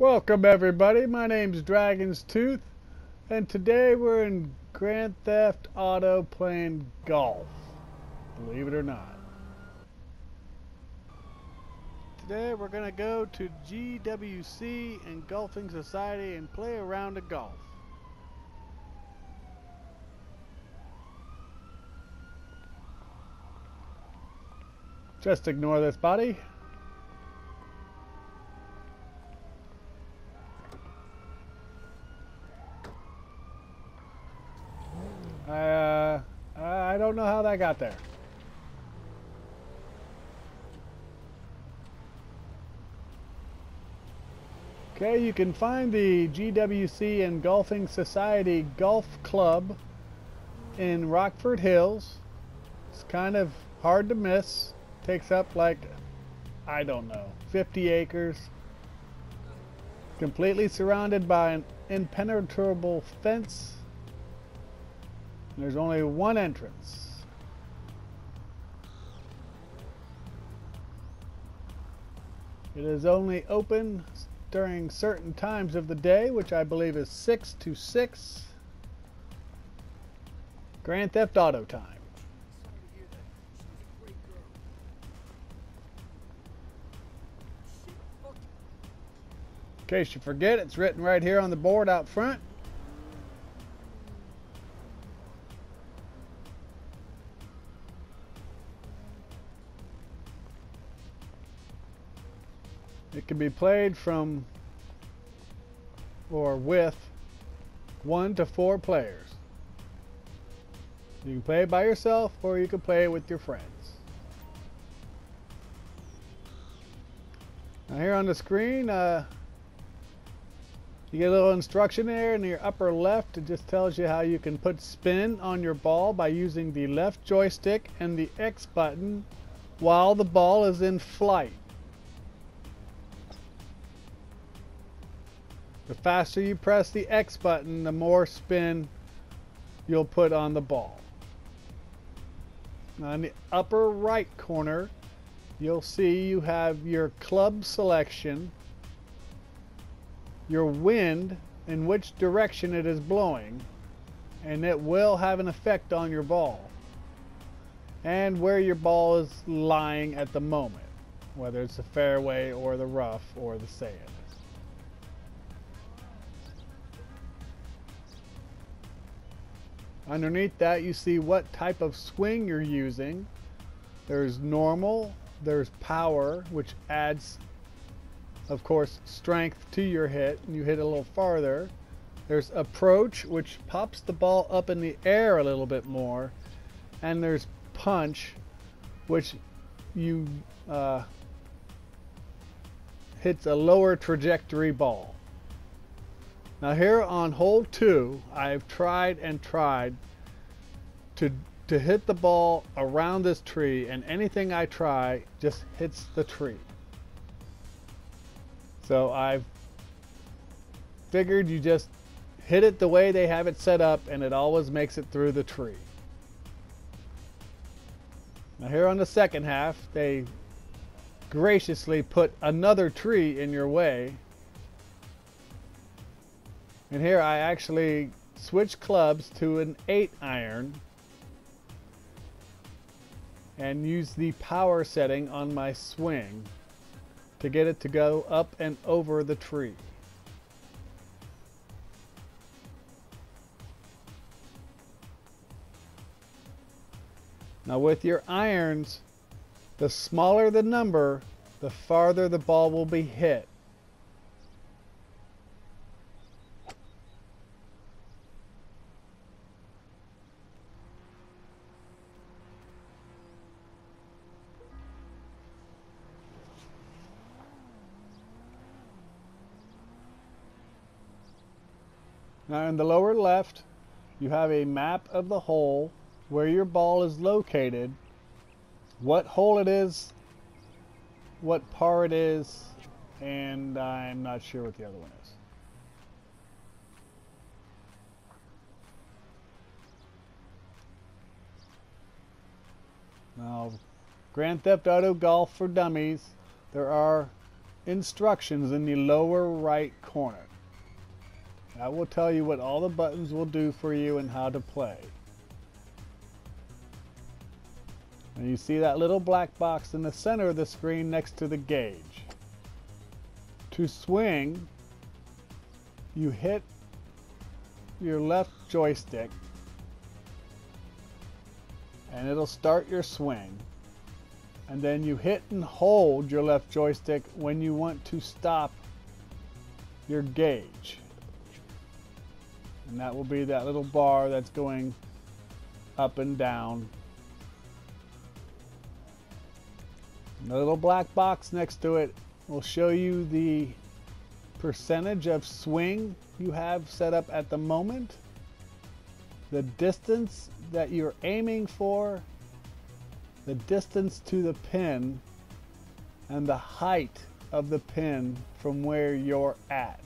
Welcome everybody, my name's DragonsTooth, and today we're in Grand Theft Auto playing golf, believe it or not. Today we're going to go to GWC and Golfing Society and play a round of golf. Just ignore this buddy. I don't know how that got there. Okay, you can find the GWC and Golfing Society Golf Club in Rockford Hills. It's kind of hard to miss. Takes up like, I don't know, 50 acres. Completely surrounded by an impenetrable fence. There's only one entrance. It is only open during certain times of the day, which I believe is 6 to 6. Grand Theft Auto time. In case you forget, it's written right here on the board out front. It can be played from or with 1 to 4 players. You can play it by yourself or you can play it with your friends. Now here on the screen, you get a little instruction there in your upper left. It just tells you how you can put spin on your ball by using the left joystick and the X button while the ball is in flight. The faster you press the X button, the more spin you'll put on the ball. Now in the upper right corner, you'll see you have your club selection, your wind, in which direction it is blowing, and it will have an effect on your ball, and where your ball is lying at the moment, whether it's the fairway or the rough or the sand. Underneath that, you see what type of swing you're using. There's normal, there's power, which adds, of course, strength to your hit, and you hit a little farther. There's approach, which pops the ball up in the air a little bit more. And there's punch, which you hits a lower trajectory ball. Now here on hole 2, I've tried and tried to hit the ball around this tree, and anything I try just hits the tree. So I've figured you just hit it the way they have it set up and it always makes it through the tree. Now here on the second half, they graciously put another tree in your way. And here I actually switched clubs to an 8-iron and use the power setting on my swing to get it to go up and over the tree. Now with your irons, the smaller the number, the farther the ball will be hit. Now in the lower left, you have a map of the hole, where your ball is located, what hole it is, what par it is, and I'm not sure what the other one is. Now, Grand Theft Auto Golf for Dummies, there are instructions in the lower right corner. That will tell you what all the buttons will do for you and how to play. And you see that little black box in the center of the screen next to the gauge. To swing, you hit your left joystick and it'll start your swing. And then you hit and hold your left joystick when you want to stop your gauge. And that will be that little bar that's going up and down. And the little black box next to it will show you the percentage of swing you have set up at the moment, the distance that you're aiming for, the distance to the pin, and the height of the pin from where you're at.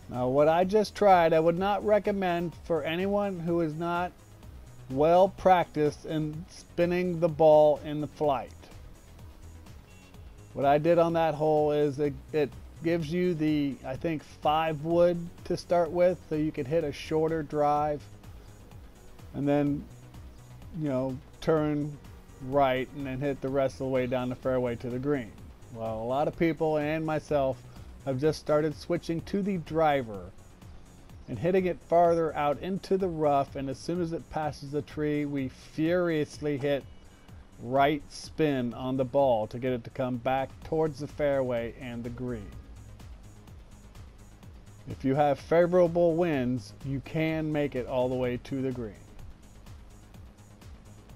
Now, what I just tried, I would not recommend for anyone who is not well practiced in spinning the ball in the flight. What I did on that hole is it gives you the, I think, 5 wood to start with, so you can hit a shorter drive and then, you know, turn right and then hit the rest of the way down the fairway to the green. Well, a lot of people and myself have just started switching to the driver and hitting it farther out into the rough, and as soon as it passes the tree, we furiously hit right spin on the ball to get it to come back towards the fairway and the green. If you have favorable winds, you can make it all the way to the green.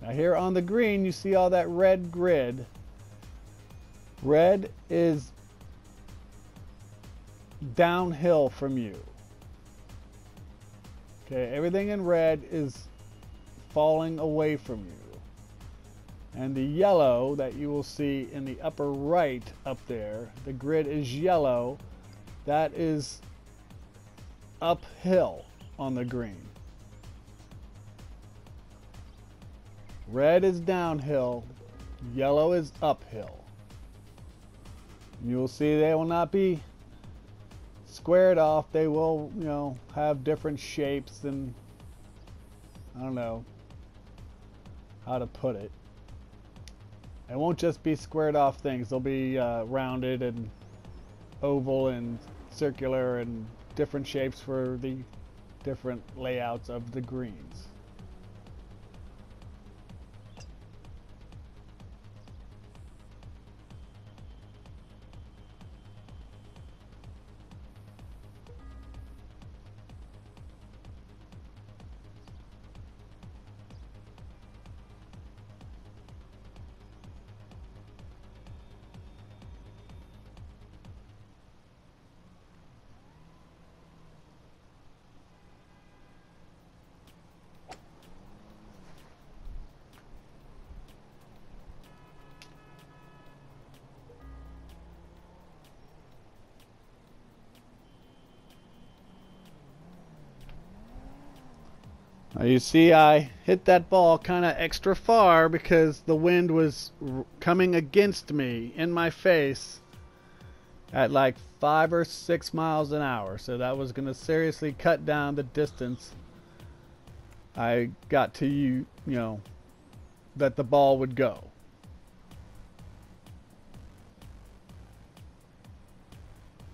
Now here on the green, you see all that red grid. Red is downhill from you. Okay, everything in red is falling away from you. And the yellow that you will see in the upper right up there, the grid is yellow. That is uphill on the green. Red is downhill, yellow is uphill. You'll see they will not be squared off. They will, you know, have different shapes, and I don't know how to put it. It won't just be squared off things. They'll be rounded and oval and circular and different shapes for the different layouts of the greens. Now you see I hit that ball kind of extra far because the wind was coming against me in my face at like 5 or 6 miles an hour. So that was going to seriously cut down the distance I got to, you know, that the ball would go.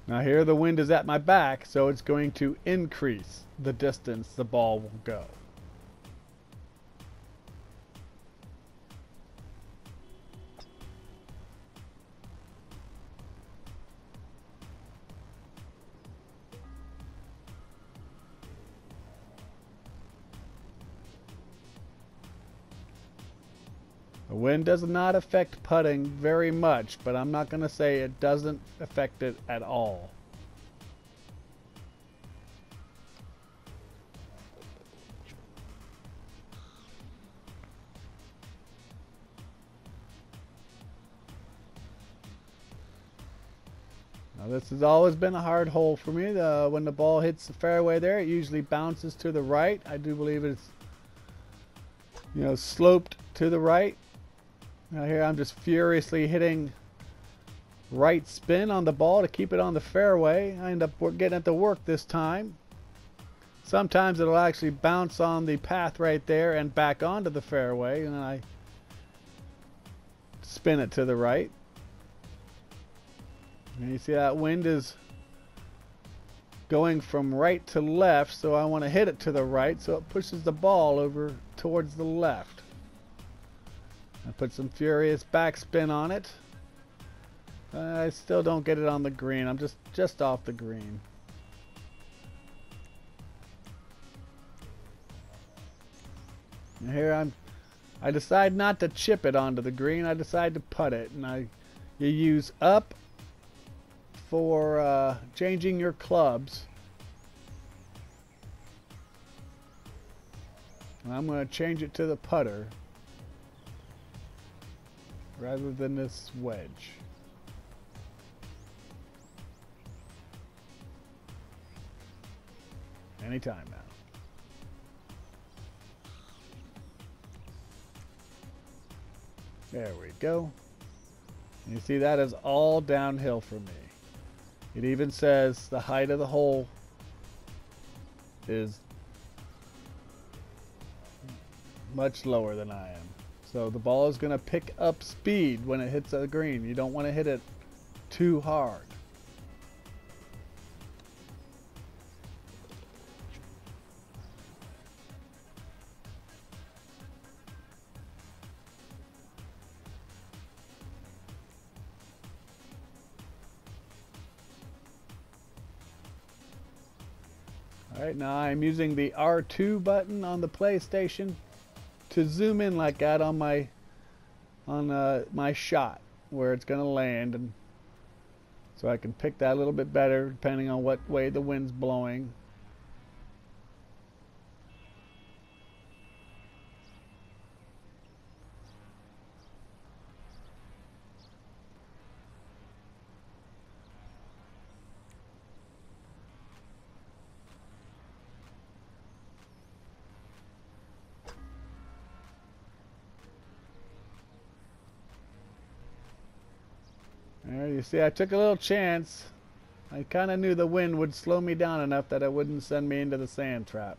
Now here the wind is at my back, so it's going to increase the distance the ball will go. The wind does not affect putting very much, but I'm not going to say it doesn't affect it at all. Now This has always been a hard hole for me. When the ball hits the fairway there, it usually bounces to the right. I do believe it's, you know, sloped to the right. Now here I'm just furiously hitting right spin on the ball to keep it on the fairway. I end up getting it to work this time. Sometimes it'll actually bounce on the path right there and back onto the fairway, and then I spin it to the right. And you see that wind is going from right to left, so I want to hit it to the right so it pushes the ball over towards the left. I put some furious backspin on it. I still don't get it on the green. I'm just off the green. And here I decide not to chip it onto the green. I decide to putt it, and you use up for changing your clubs. And I'm going to change it to the putter rather than this wedge. Anytime now. There we go. And you see that is all downhill for me. It even says the height of the hole is much lower than I am. So the ball is going to pick up speed when it hits the green. You don't want to hit it too hard. Alright, now I'm using the R2 button on the PlayStation to zoom in like that on my shot where it's going to land, and so I can pick that a little bit better depending on what way the wind's blowing. There, you see, I took a little chance. I kind of knew the wind would slow me down enough that it wouldn't send me into the sand trap.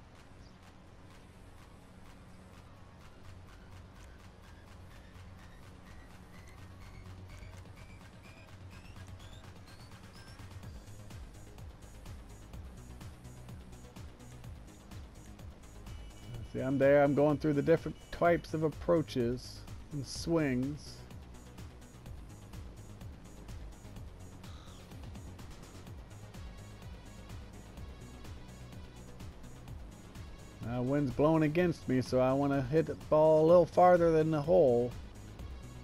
See, I'm there. I'm going through the different types of approaches and swings. Wind's blowing against me, so I want to hit the ball a little farther than the hole,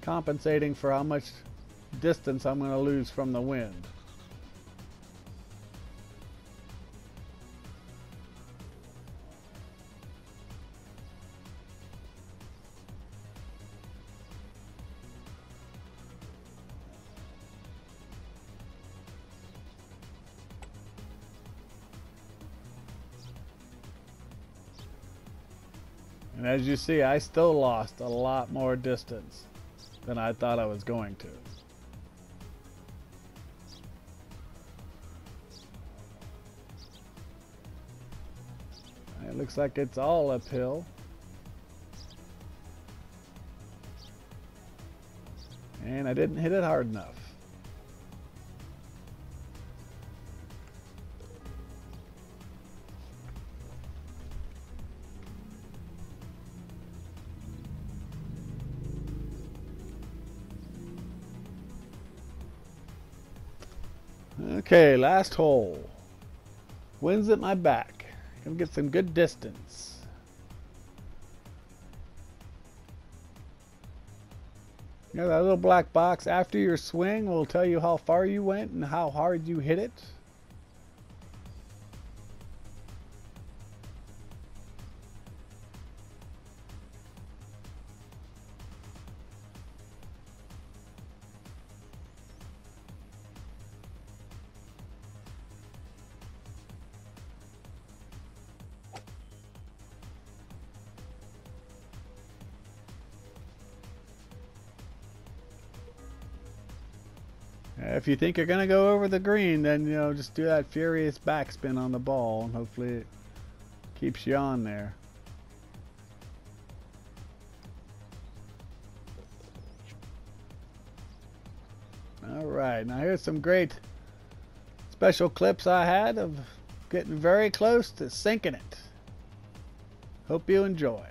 compensating for how much distance I'm going to lose from the wind. And as you see, I still lost a lot more distance than I thought I was going to. It looks like it's all uphill. And I didn't hit it hard enough. Okay, last hole. Wind's at my back. Gonna get some good distance. You know, that little black box after your swing will tell you how far you went and how hard you hit it. If you think you're going to go over the green, then, you know, just do that furious backspin on the ball, and hopefully it keeps you on there. Alright, now here's some great special clips I had of getting very close to sinking it. Hope you enjoy.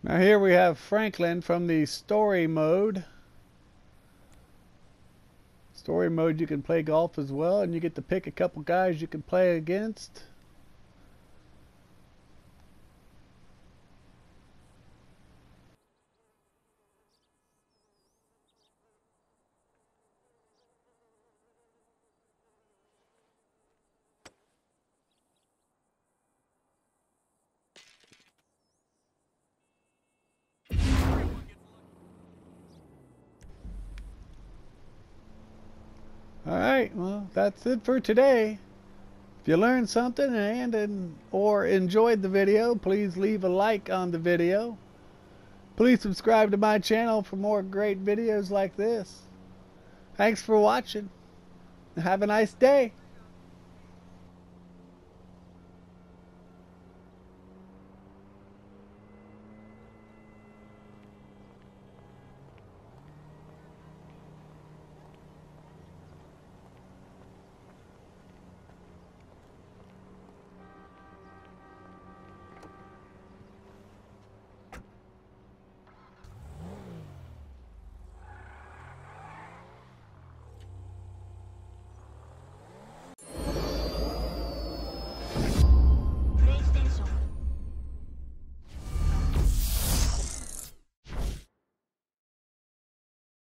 Now here we have Franklin from the story mode. Story mode, you can play golf as well, and you get to pick a couple guys you can play against. Alright, well, that's it for today. If you learned something or enjoyed the video, please leave a like on the video. Please subscribe to my channel for more great videos like this. Thanks for watching. Have a nice day.